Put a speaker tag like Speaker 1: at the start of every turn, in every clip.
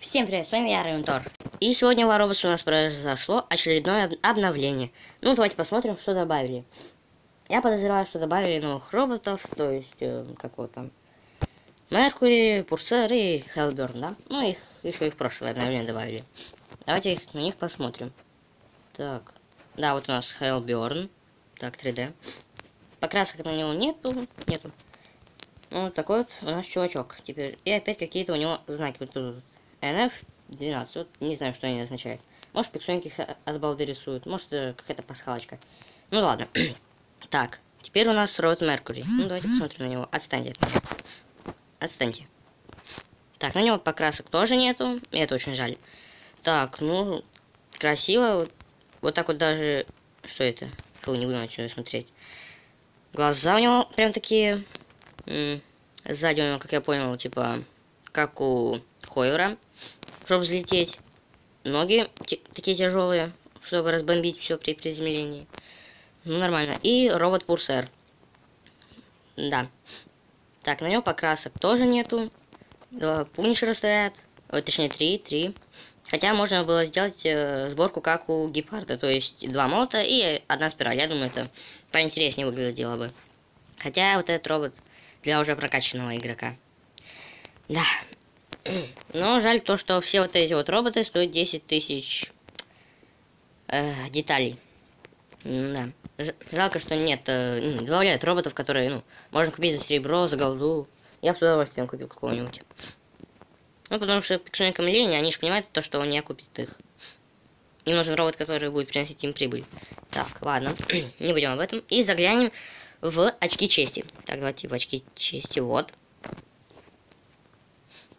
Speaker 1: Всем привет, с вами я, Рейвентор. И сегодня в Аробусе у нас произошло очередное обновление. Ну, давайте посмотрим, что добавили. Я подозреваю, что добавили новых роботов, то есть, как вот там, Меркури, Пурсер и Хелберн, да? Ну, их еще и в прошлое обновление добавили. Давайте на них посмотрим. Так, да, вот у нас Хелберн. Так, 3D. Покрасок на него нету. Ну, вот такой вот у нас чувачок. Теперь, и опять какие-то у него знаки. Вот тут NF12. Вот не знаю, что они означают. Может, пиксоники от балды рисуют. Может, какая-то пасхалочка. Ну, ладно. Так, теперь у нас робот Меркурий. Ну, давайте посмотрим на него. Отстаньте от меня. Отстаньте. Так, на него покрасок тоже нету. И это очень жаль. Так, ну, красиво. Вот так вот даже... Что это? Фу, не будем отсюда смотреть. Глаза у него прям такие... Сзади у него, как я понял, типа, как у Хойера, чтобы взлететь. Ноги такие тяжелые, чтобы разбомбить все при приземлении. Ну, нормально. И робот Пурсер. Да. Так, на него покрасок тоже нету. Два пунишера стоят. Точнее, три. Хотя можно было сделать сборку, как у Гепарда. То есть, два молота и одна спираль. Я думаю, это поинтереснее выглядело бы. Хотя вот этот робот для уже прокачанного игрока. Да. Но жаль то, что все вот эти вот роботы стоят 10 тысяч деталей. Да. Жалко, что нет. Добавляют роботов, которые, ну, можно купить за серебро, за голду. Я бы с удовольствием купил какого-нибудь. Ну, потому что пиксоникам лень, они же понимают то, что он не окупит их. Им нужен робот, который будет приносить им прибыль. Так, ладно. Не будем об этом. И заглянем в очки чести. Так, давайте в очки чести. Вот.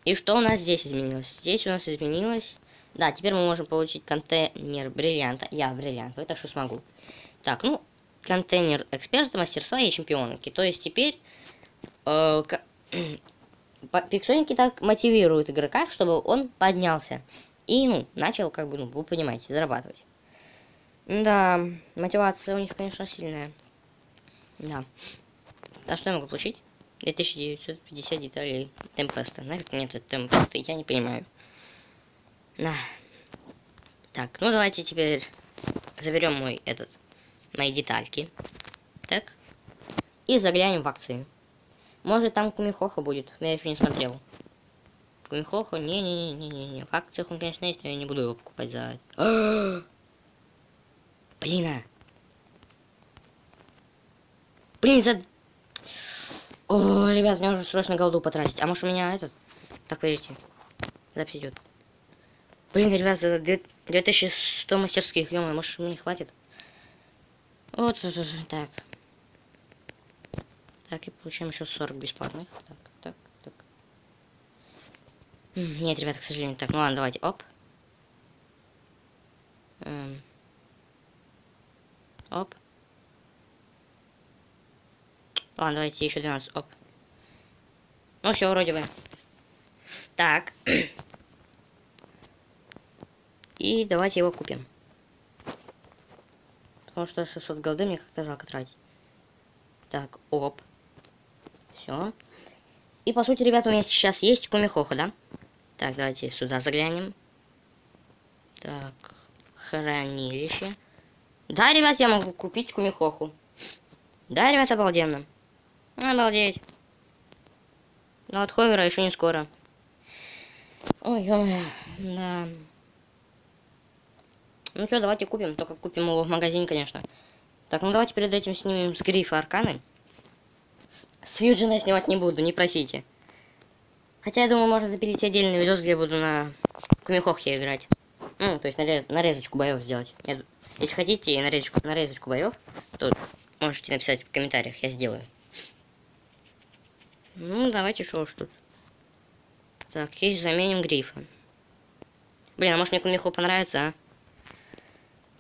Speaker 1: И что у нас здесь изменилось? Здесь у нас изменилось... Да, теперь мы можем получить контейнер бриллианта. Я бриллиант, это что смогу. Так, ну, контейнер эксперта, мастерства и чемпионки. То есть теперь пиксоники так мотивируют игрока, чтобы он поднялся. И, ну, начал, как бы, ну, вы понимаете, зарабатывать. Да, мотивация у них, конечно, сильная. Да. А что я могу получить? 2950 деталей темпеста. Нафиг нет темпеста, я не понимаю. Да. Так, ну давайте теперь заберем мои детальки. Так. И заглянем в акции. Может там Кумихоха будет, я еще не смотрел. Кумихоха, не. В акциях он, конечно, есть, но я не буду его покупать за... Блин, за... О, ребят, мне нужно срочно голду потратить. А может у меня этот... Так, подождите. Запись идет. Блин, ребят, за 2100 мастерских, ё-моё, может мне хватит? Вот, так. Так, и получаем еще 40 бесплатных. Так. Нет, ребят, к сожалению. Так, ну ладно, давайте, оп. Оп. Ладно, давайте еще 12, оп. Ну все, вроде бы. Так. И давайте его купим. Потому что 600 голды мне как-то жалко тратить. Так, оп. Все. И по сути, ребята, у меня сейчас есть Кумихоха, да? Так, давайте сюда заглянем. Так, хранилище. Да, ребят, я могу купить Кумихоху. Да, ребят, обалденно. Обалдеть. Но от Ховера еще не скоро. Ой, ё-моё, да. Ну что, давайте купим. Только купим его в магазине, конечно. Так, ну давайте перед этим снимем с грифа арканы. С фьюджена снимать не буду, не просите. Хотя, я думаю, можно запилить отдельный видос, где я буду на Кумихохе играть. Ну, то есть нарезочку боев сделать. Если хотите нарезочку боев, то можете написать в комментариях, я сделаю. Ну, давайте, что уж тут. Так, есть заменим грифа. Блин, а может мне Кумихо понравится, а?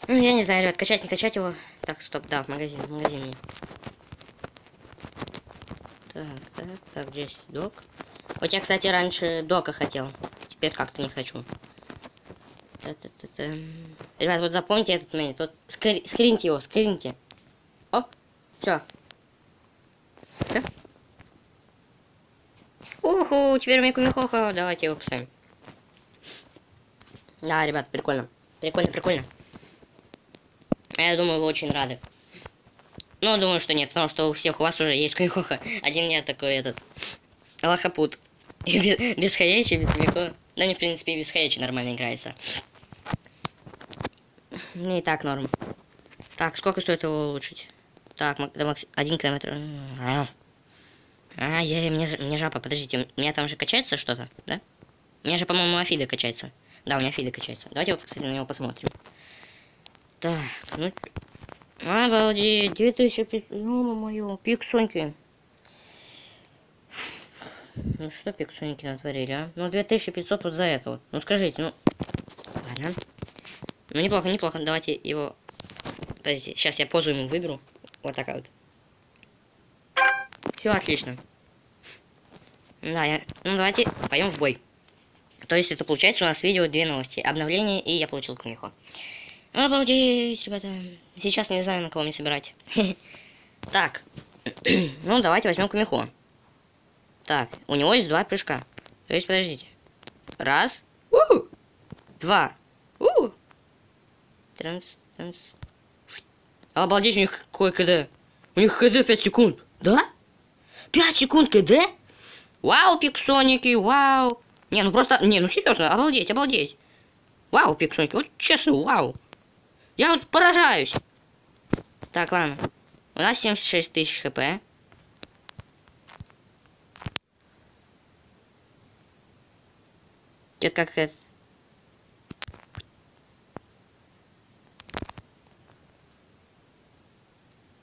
Speaker 1: Ну, я не знаю, ребят, качать, не качать его. Так, стоп, да, в магазин. Так, здесь док. Вот я, кстати, раньше дока хотел. Теперь как-то не хочу. Ребят, вот запомните этот момент. Вот скриньте его, скриньте. Оп, все. Уху, теперь у меня Кумихоха. Давайте его поставим. Да, ребят, прикольно. Прикольно, прикольно. Я думаю, вы очень рады. Но думаю, что нет, потому что у всех у вас уже есть Куихоха. Один я такой этот лохопут. Без Хаячи, без Мико. Да мне, в принципе, и без Хаячи нормально играется. Не и так норм. Так, сколько стоит его улучшить? Так, 1 километр. Мне жопа, подождите, у меня там же качается что-то, да? У меня же, по-моему, Афида качается. Да, у меня Афида качается. Давайте, вот, кстати, на него посмотрим. Так, ну... Обалдеть, 2500... Ну, мою, пиксоньки. Ну, что пиксоньки натворили, а? Ну, 2500 вот за это вот. Ну, скажите, ну... Ладно. Ну, неплохо, неплохо. Давайте его... Подождите, сейчас я позу ему выберу. Вот такая вот. Все отлично. Да, ну, давайте пойдем в бой. То есть это получается у нас видео 2 новости. Обновление, и я получил Кумихо. Обалдеть, ребята. Сейчас не знаю, на кого мне собирать. Так. Ну, давайте возьмем Кумихо. Так, у него есть 2 прыжка. То есть, подождите. Раз. 2. Транс. Обалдеть, у них какой КД. У них КД 5 секунд. Да? 5 секунд КД? Вау, пиксоники, вау. Не, ну просто, не, ну серьезно, обалдеть, обалдеть. Вау, пиксоники, вот честно, вау. Я вот поражаюсь. Так, ладно. У нас 76 тысяч хп. Это как это...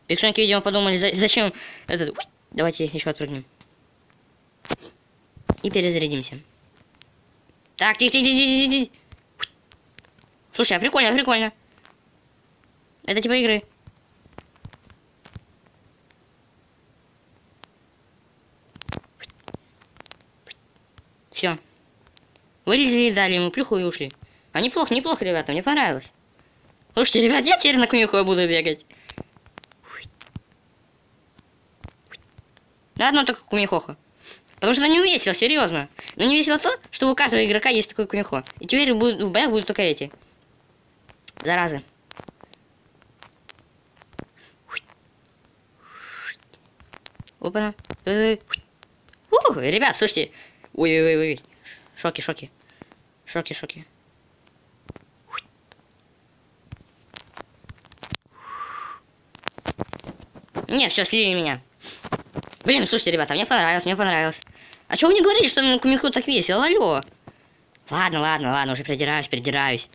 Speaker 1: Пиксоники, видимо, подумали, зачем этот... Давайте еще отпрыгнем. И перезарядимся. Так, тихо. Слушай, а прикольно, прикольно. Это типа игры. Все. Вылезли, дали ему плюху и ушли. А неплохо, неплохо, ребята, мне понравилось. Слушайте, ребят, я теперь на Кумихо буду бегать. На одно только Кумихохо. Потому что это не весело, серьезно. Но не весело то, что у каждого игрока есть такой Кумихо. И теперь в боях будут только эти. Заразы. Опа-на. Ребят, слушайте. Ой. Шоки. Шоки. Не, все, слили меня. Блин, слушайте, ребята, мне понравилось. А чего вы не говорили, что на Кумихо так весело? Алло. Ладно, уже придираюсь.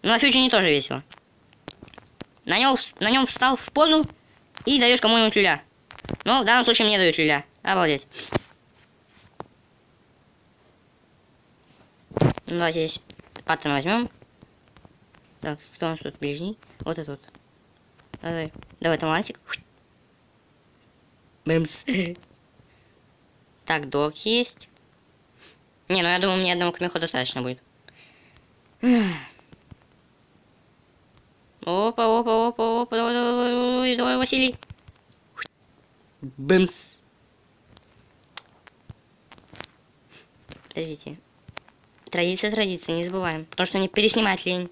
Speaker 1: Ну, на фьючере тоже весело. На нем встал в позу и даешь кому-нибудь люля. Но в данном случае мне дают люля. Обалдеть. Ну, давайте здесь паттон возьмем. Так, кто у нас тут ближний? Вот этот вот. Давай, талантик. Бэмс. Так, док есть. Не, ну я думаю, мне одного Кумихо достаточно будет. Опа. Давай, Василий. Бэмс. Подождите. Традиция, не забываем. Потому что не переснимать лень.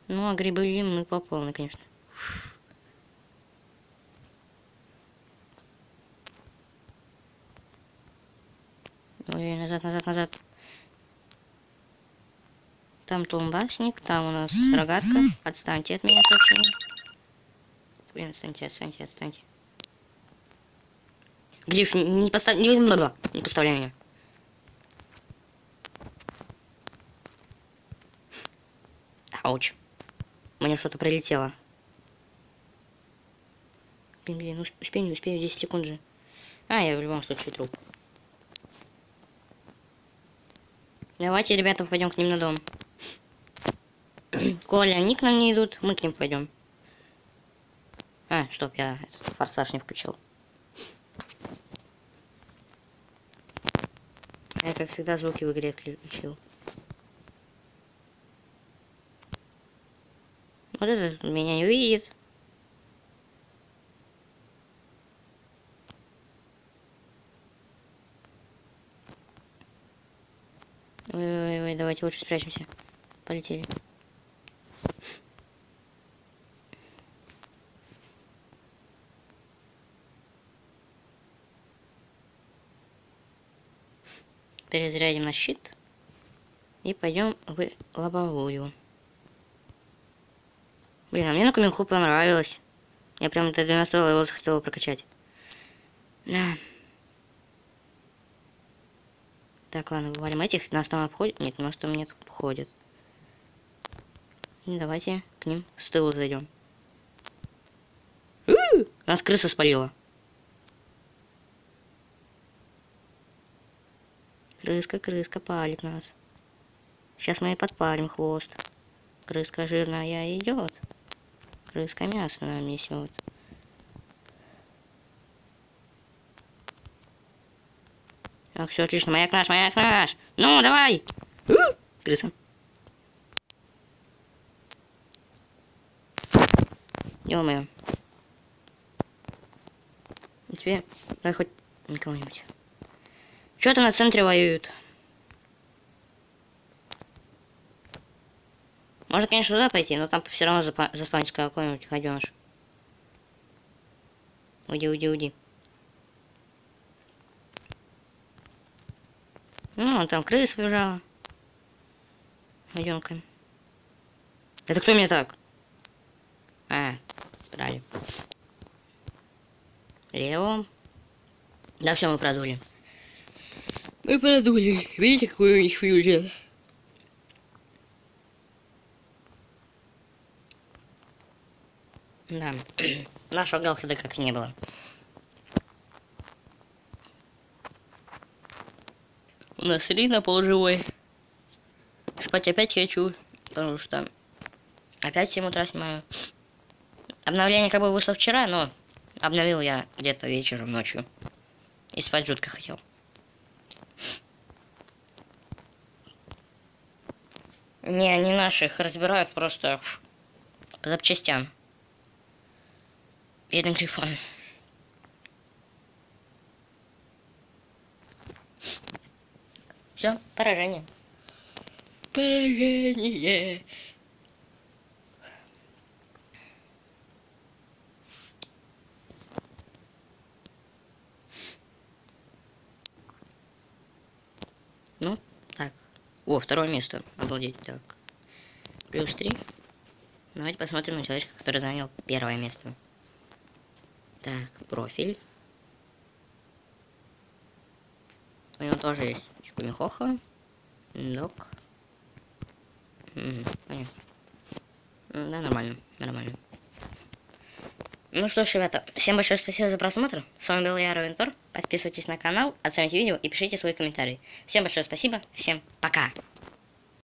Speaker 1: Ну, а грибы мы по полной, конечно. Ой, назад. Там тумбасник, там у нас рогатка. Отстаньте от меня, сообщение. Блин, отстаньте. Гриф, не поставляй меня. Ауч. Мне что-то прилетело. Блин, успею, не успею, 10 секунд же. А, я в любом случае труп. Давайте, ребята, пойдем к ним на дом. Коли они к нам не идут, мы к ним пойдем. А, стоп, я этот форсаж не включил. Я, как всегда, звуки в игре отключил. Вот этот меня не увидит. Ой, давайте лучше спрячемся. Полетели. Перезарядим на щит. И пойдем в лобовую. Блин, а мне на Каменху понравилось. Я прям это настроила, его захотела прокачать. Да. Так, ладно, вывалим этих. Нас там обходит? Нет, нас там нет, обходит. И давайте к ним с тылу зайдем. Нас крыса спалила. Крыска палит нас. Сейчас мы и подпалим хвост. Крыска жирная идет. Крыска мясо нам несет. Так, все отлично. Маяк наш, маяк наш. Ну, давай. Крыса. Ё-моё. Тебе, дай хоть кого-нибудь. Что-то на центре воюют. Можно, конечно, туда пойти, но там все равно заспамится какой-нибудь гаденыш. Уйди. Ну, вон там крыса побежала. Идем-ка. Это кто мне так? Брали. Левом. Да, все, мы продули. Видите, какой у них фьюжн? Да. Нашего галхеда как и не было. У нас Рина полуживой. Спать опять хочу, потому что опять в 7 утра снимаю. Обновление как бы вышло вчера, но обновил я где-то вечером, ночью. И спать жутко хотел. Не, они наши, их разбирают просто по запчастям. Бедный Грифон. Все, поражение. Поражение. Ну, так. О, второе место. Обалдеть. Так. Плюс 3. Давайте посмотрим на человечка, который занял первое место. Так, профиль. У него тоже есть Кумихоха. Док. Понятно. Да, нормально. Ну что ж, ребята, всем большое спасибо за просмотр. С вами был я, Ровентор. Подписывайтесь на канал, оцените видео и пишите свои комментарии. Всем большое спасибо, всем пока.